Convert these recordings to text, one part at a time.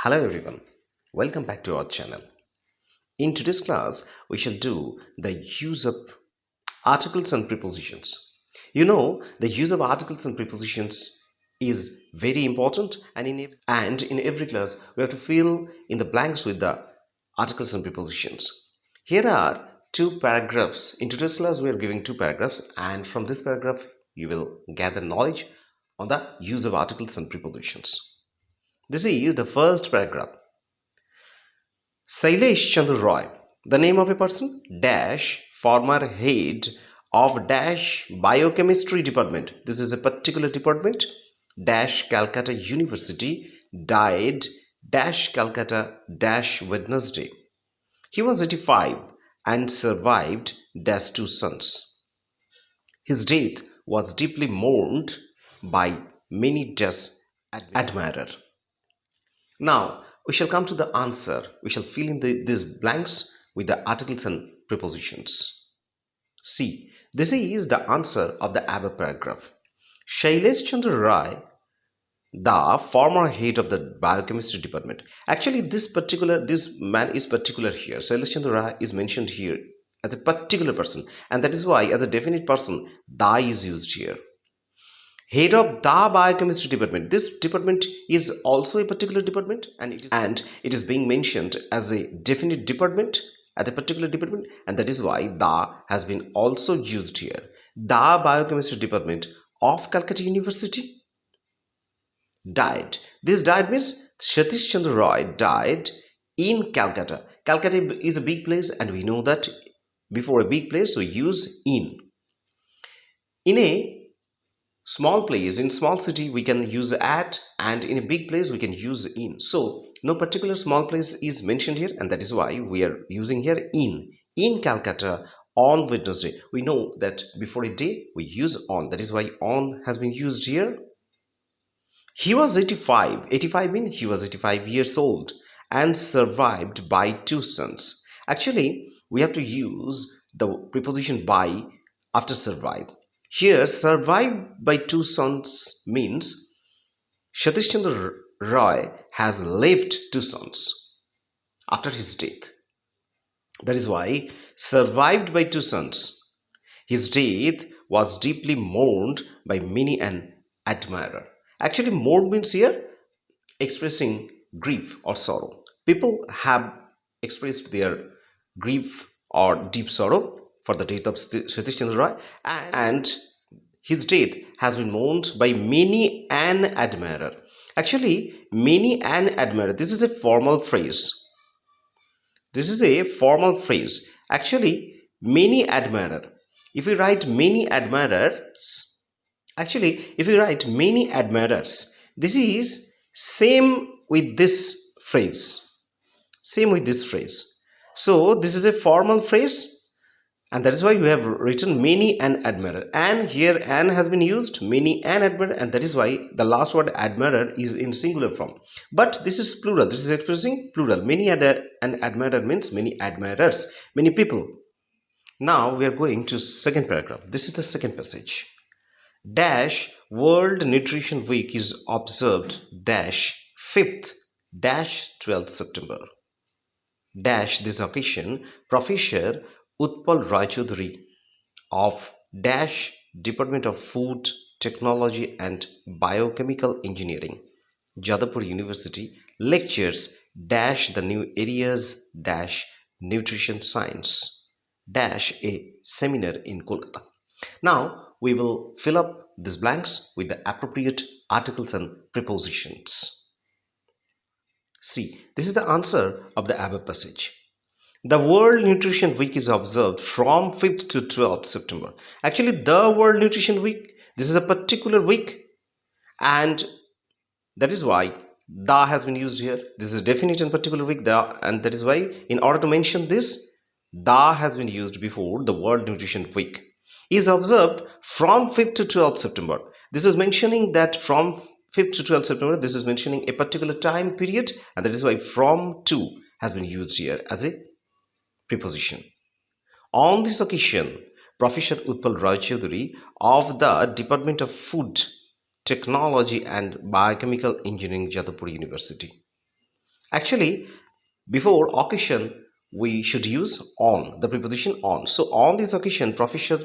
Hello everyone, welcome back to our channel. In today's class, we shall do the use of articles and prepositions. The use of articles and prepositions is very important, and in every class, we have to fill in the blanks with the articles and prepositions. Here are two paragraphs. In today's class, we are giving two paragraphs, and from this paragraph, you will gather knowledge on the use of articles and prepositions. This is the first paragraph. Sailesh Chandra Roy, the name of a person, dash, former head of dash biochemistry department. This is a particular department, dash Calcutta University, died, dash Calcutta, dash Wednesday. He was 85 and survived dash two sons. His death was deeply mourned by many dash admirer. Now, we shall come to the answer. We shall fill in these blanks with the articles and prepositions. See, this is the answer of the above paragraph. Shailesh Chandra Rai, the former head of the biochemistry department. Actually, this man is particular here. Shailesh Chandra Rai is mentioned here as a particular person, and that is why, as a definite person, the is used here. Head of the biochemistry department. This department is also a particular department, and it is being mentioned as a definite department at a particular department, and that is why the has been also used here. The biochemistry department of Calcutta University died. This died means Satish Chandra Roy died in Calcutta. Calcutta is a big place, and we know that before a big place we use in. In a small place, in small city, we can use at, and in a big place we can use in. So no particular small place is mentioned here, and that is why we are using here in Calcutta on Wednesday. We know that before a day we use on, that is why on has been used here. He was 85 means he was 85 years old and survived by two sons. Actually, we have to use the preposition by after survive. Here, survived by two sons means Satish Chandra Roy has left two sons after his death. That is why survived by two sons. His death was deeply mourned by many an admirer. Actually, mourn means here expressing grief or sorrow. People have expressed their grief or deep sorrow for the death of Satish Chandra Roy, and his death has been mourned by many an admirer. Actually, many an admirer, this is a formal phrase. Actually, many admirer. If we write many admirers, this is same with this phrase. So this is a formal phrase, and that is why we have written many an admirer. And here an has been used, many an admirer, and that is why the last word admirer is in singular form. But this is plural. This is expressing plural. Many an admirer means many admirers, many people. Now we are going to second paragraph. This is the second passage. Dash World Nutrition Week is observed dash 5th dash 12th September. Dash this occasion, Professor Utpal Raichaudhuri of dash Department of Food Technology and Biochemical Engineering, Jadavpur University, lectures dash the new areas dash nutrition science dash a seminar in Kolkata. Now we will fill up these blanks with the appropriate articles and prepositions. See, this is the answer of the above passage. The World Nutrition Week is observed from 5th to 12th September. Actually, the World Nutrition Week, this is a particular week, and that is why the has been used here. This is definite and particular week, the, and that is why in order to mention this, the has been used before the World Nutrition Week. Is observed from 5th to 12th September. This is mentioning that from 5th to 12th September, this is mentioning a particular time period, and that is why from to has been used here as a preposition. On this occasion, Professor Utpal Raichaudhuri of the Department of Food Technology and Biochemical Engineering, Jadavpur University. Actually, before occasion, we should use on, the preposition on. So on this occasion, Professor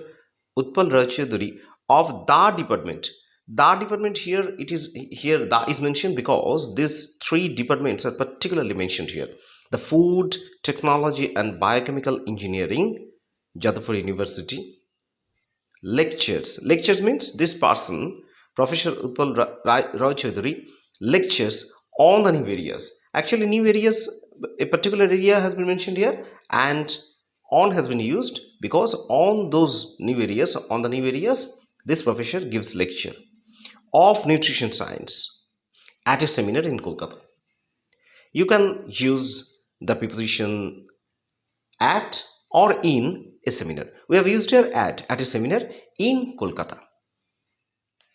Utpal Rai Chaudhary of the department here, it is here the is mentioned because these three departments are particularly mentioned here. The food, technology and biochemical engineering, Jadavpur University. Lectures means this person, Professor Utpal Rai Chaudhary, lectures on the new areas. Actually, new areas, a particular area has been mentioned here, and on has been used because on those new areas, on the new areas, this professor gives lecture of nutrition science at a seminar in Kolkata. You can use the preposition at or in a seminar. We have used here at a seminar in Kolkata.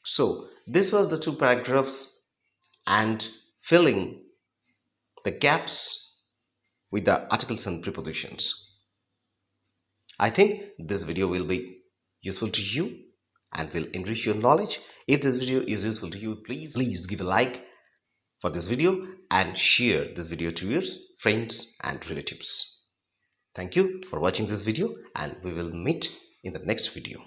So this was the two paragraphs and filling the gaps with the articles and prepositions. I think this video will be useful to you and will enrich your knowledge. If this video is useful to you, please give a like for this video and share this video to your friends and relatives. Thank you for watching this video, and we will meet in the next video.